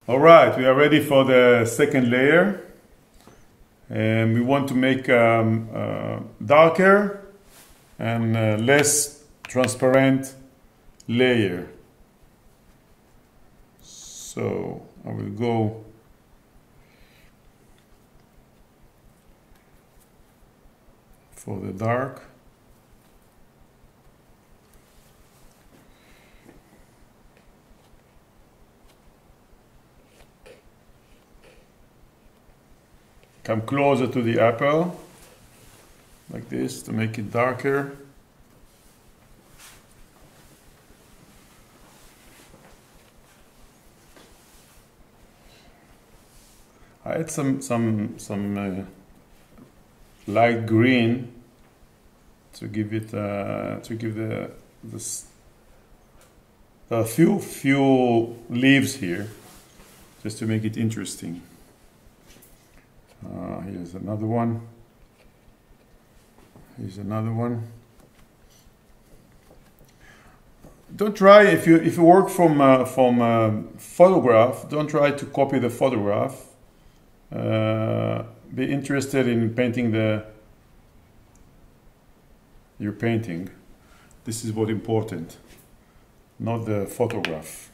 All right, we are ready for the second layer, and we want to make darker and less transparent layer. So I will go for the dark. Come closer to the apple, like this, to make it darker. I add some light green to give it a few leaves here, just to make it interesting. Here's another one. Here's another one. Don't try, if you work from photograph, don't try to copy the photograph. Be interested in painting your painting. This is what's important, not the photograph.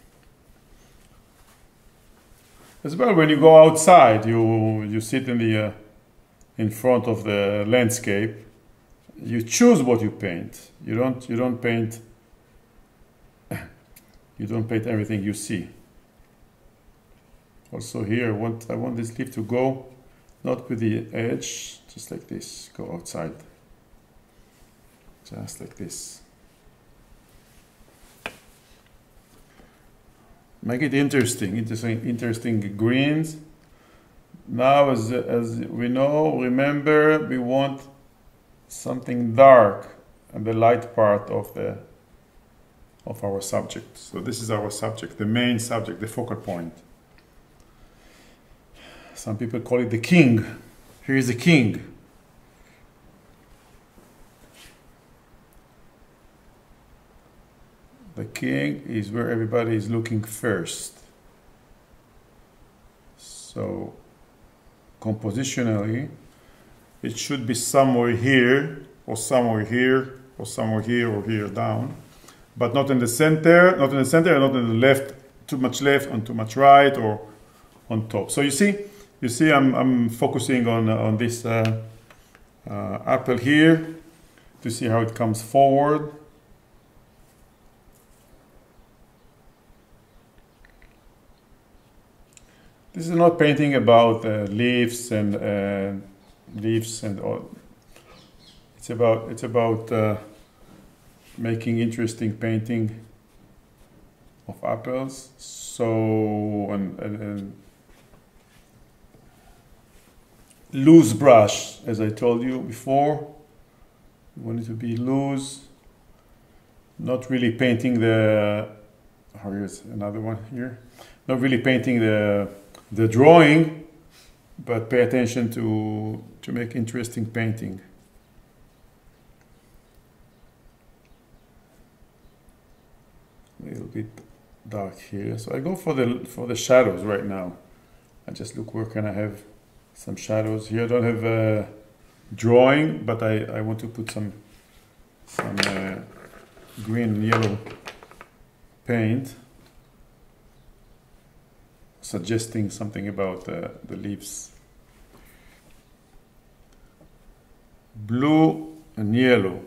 As well, when you go outside, you sit in front of the landscape. You choose what you paint. You don't paint everything you see. Also here, I want this leaf to go not with the edge, just like this. Go outside, just like this. Make it interesting greens. Now, as we know, remember, we want something dark and the light part of our subject. So this is our subject, the main subject, the focal point. Some people call it the king. Here is the king. The king is where everybody is looking first. So compositionally, it should be somewhere here, or somewhere here, or somewhere here, or here down, but not in the center, not in the center, and not in the left, too much left, and too much right, or on top. So you see, I'm focusing on this apple here to see how it comes forward. This is not painting about leaves and all. It's about making interesting painting of apples. So and loose brush, as I told you before. You want it to be loose. Not really painting the. Oh, here's another one here. Not really painting the drawing, but pay attention to make interesting painting. A little bit dark here, so I go for the shadows right now. I just look where can I have some shadows here. I don't have a drawing, but I want to put some green and yellow paint, suggesting something about the leaves. Blue and yellow.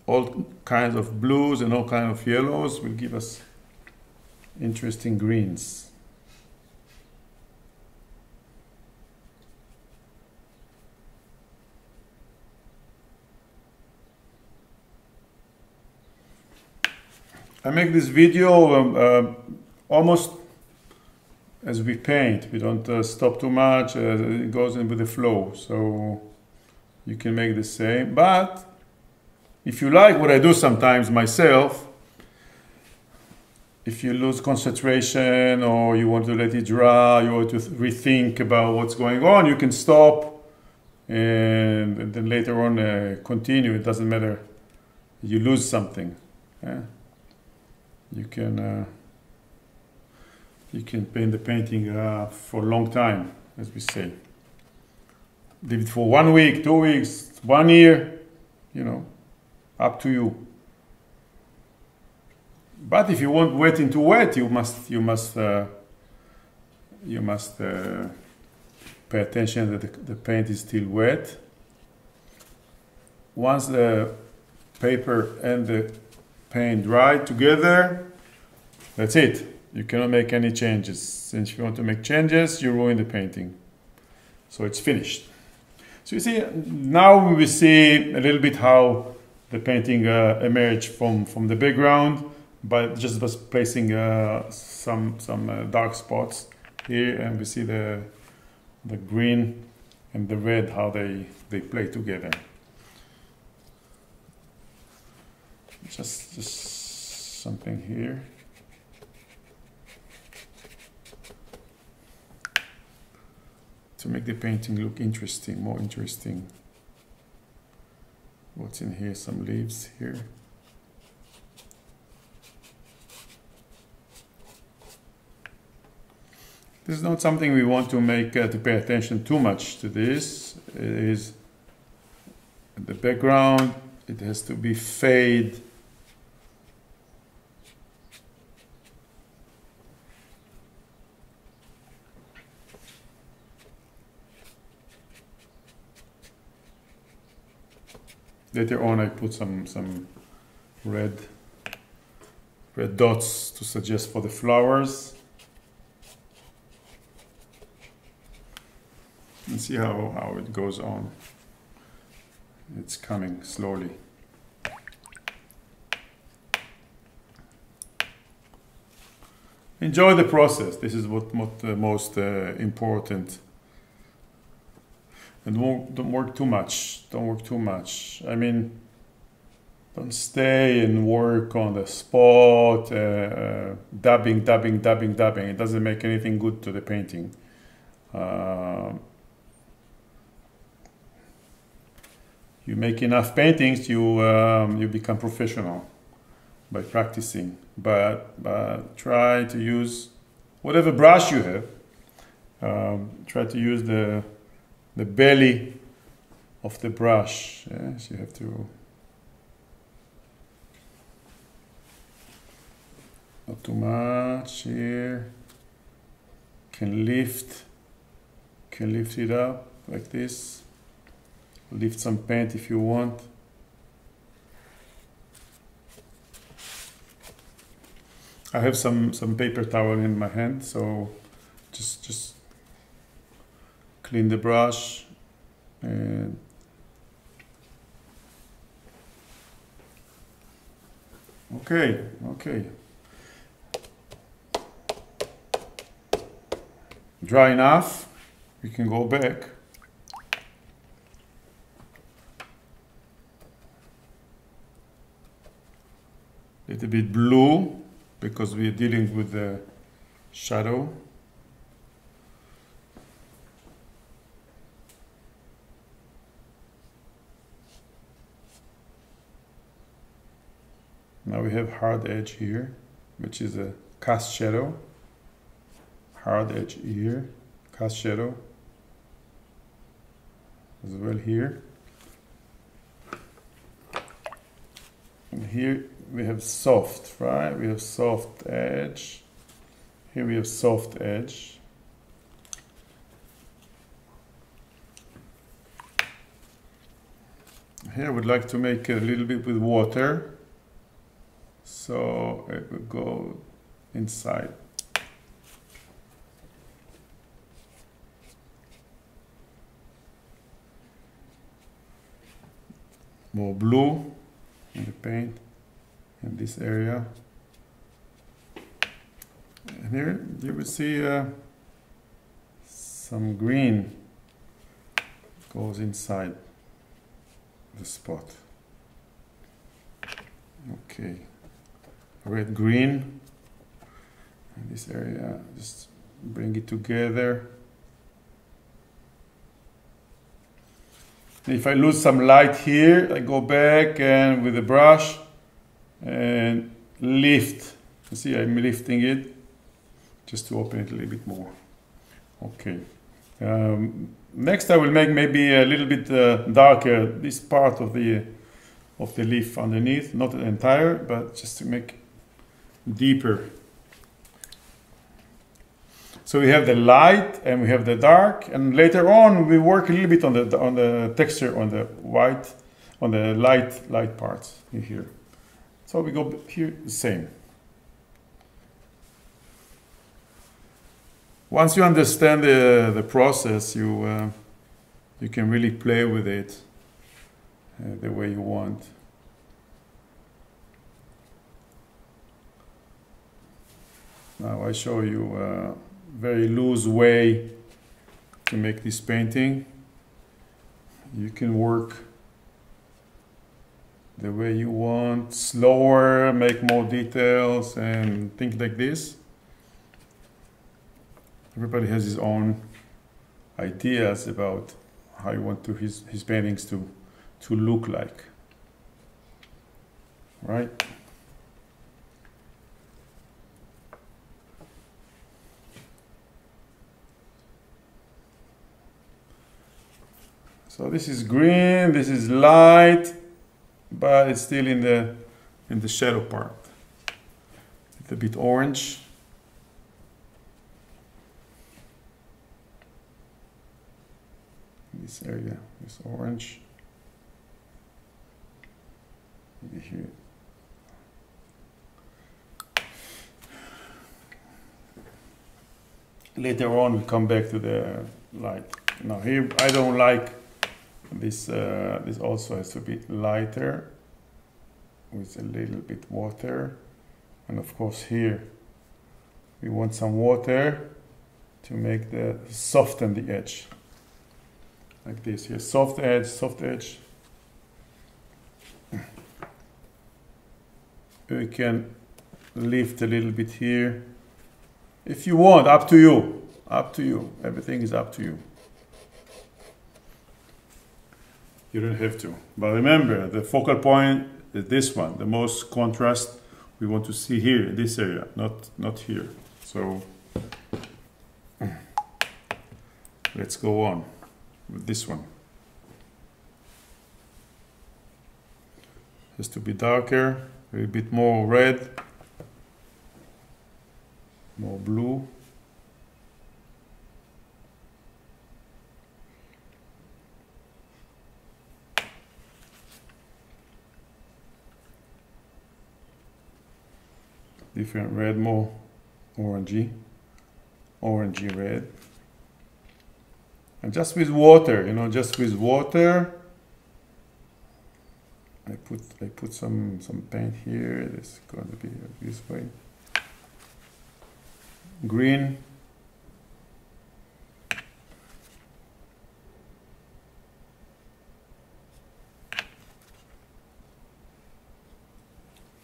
All kinds of blues and all kinds of yellows will give us interesting greens. I make this video almost as we paint. We don't stop too much. It goes in with the flow. So you can make the same. But if you like what I do sometimes myself, if you lose concentration or you want to let it dry, you want to rethink about what's going on, you can stop and then later on continue. It doesn't matter. You lose something. Yeah? You can you can paint the painting for a long time, as we say. Leave it for 1 week, 2 weeks, 1 year, you know, up to you. But if you want wet into wet, you must pay attention that the paint is still wet. Once the paper and the paint dry together, that's it. You cannot make any changes. Since if you want to make changes, you ruin the painting. So it's finished. So you see, now we will see a little bit how the painting emerged from the background, by just placing some dark spots here, and we see the green and the red, how they play together. Just something here. To make the painting look interesting, more interesting. What's in here? Some leaves here. This is not something we want to make to pay attention too much to this. It is the background. It has to be fade. Later on, I put some red dots to suggest for the flowers. And see how it goes on. It's coming slowly. Enjoy the process. This is what most important. And don't work too much. Don't work too much. I mean, don't stay and work on the spot, dabbing. It doesn't make anything good to the painting. You make enough paintings, you become professional by practicing. But try to use whatever brush you have. Try to use the belly of the brush. Yes, you have to. Not too much here. Can lift it up like this. Lift some paint if you want. I have some paper towel in my hand, so just clean the brush and okay. Dry enough, we can go back. Little bit blue because we're dealing with the shadow. Now we have hard edge here, which is a cast shadow. Hard edge here, cast shadow as well here. And here we have soft, right? We have soft edge. Here we have soft edge. Here I would like to make it a little bit with water. So it will go inside. More blue in the paint in this area. And here you will see some green goes inside the spot. Okay, red green in this area, just bring it together. If I lose some light here, I go back and with the brush and lift. You see, I'm lifting it just to open it a little bit more. Okay. Next I will make maybe a little bit darker this part of the leaf underneath, not the entire, but just to make deeper. So we have the light and we have the dark, and later on we work a little bit on the texture, on the white, on the light parts in here. So we go here the same. Once you understand the process, you can really play with it the way you want. Now I show you a very loose way to make this painting. You can work the way you want, slower, make more details and things like this. Everybody has his own ideas about how you want his paintings to look like, right? So this is green, this is light, but it's still in the shadow part. It's a bit orange. This area is orange. Maybe here. Later on, we come back to the light. Now here, I don't like this. This also has to be lighter, with a little bit water, and of course here, we want some water to make soften the edge. Like this here, soft edge, soft edge. We can lift a little bit here. If you want, up to you. Up to you. Everything is up to you. You don't have to. But remember, the focal point is this one. The most contrast we want to see here, in this area, not here. So let's go on with this one. Has to be darker, a bit more red, more blue. Different red, more orangey red. And just with water, just with water. I put some paint here. This is going to be this way. Green.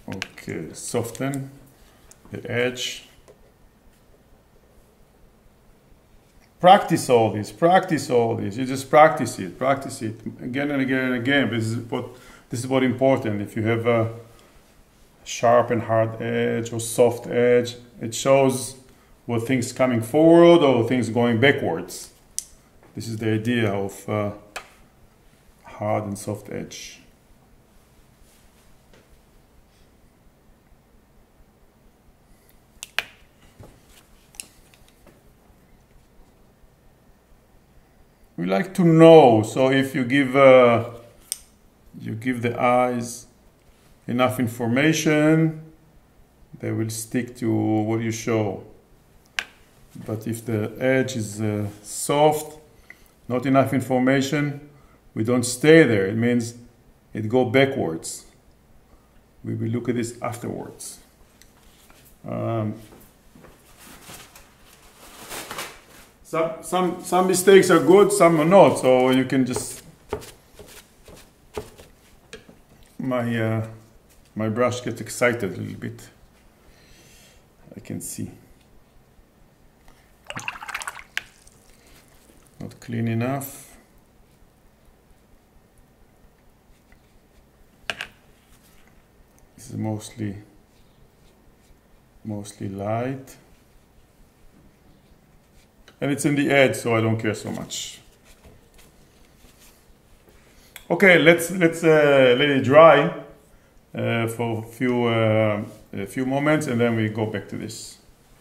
Okay, soften the edge. Practice all this. You just practice it again and again and again. This is what important. If you have a sharp and hard edge or soft edge, it shows what things coming forward or things going backwards. This is the idea of hard and soft edge. We like to know, so if you give the eyes enough information, they will stick to what you show. But if the edge is soft, not enough information, we don't stay there. It means it go backwards. We will look at this afterwards. Some mistakes are good, some are not. So you can just my brush gets excited a little bit. I can see. Not clean enough. This is mostly light. and it's in the edge, so I don't care so much. Okay, let's let it dry for a few moments, and then we go back to this.